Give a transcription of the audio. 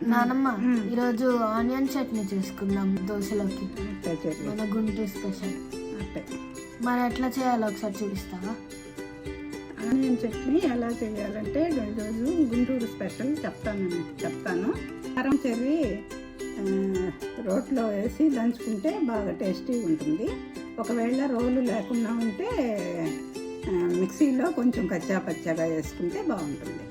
నానమ్మ ఈరోజు ఆనియన్ చట్నీ చేసుకుందాం దోశలోకి. మన గుంటూరు స్పెషల్. మరి ఎట్లా చేయాలో ఒకసారి చూపిస్తావా? ఆనియన్ చట్నీ ఎలా చేయాలంటే ఈరోజు గుంటూరు స్పెషల్ చెప్తాను. కారం చెర్రీ రోట్లో వేసి దంచుకుంటే బాగా టేస్టీగా ఉంటుంది. ఒకవేళ రోలు లేకుండా ఉంటే మిక్సీలో కొంచెం కచ్చా పచ్చాగా వేసుకుంటే బాగుంటుంది.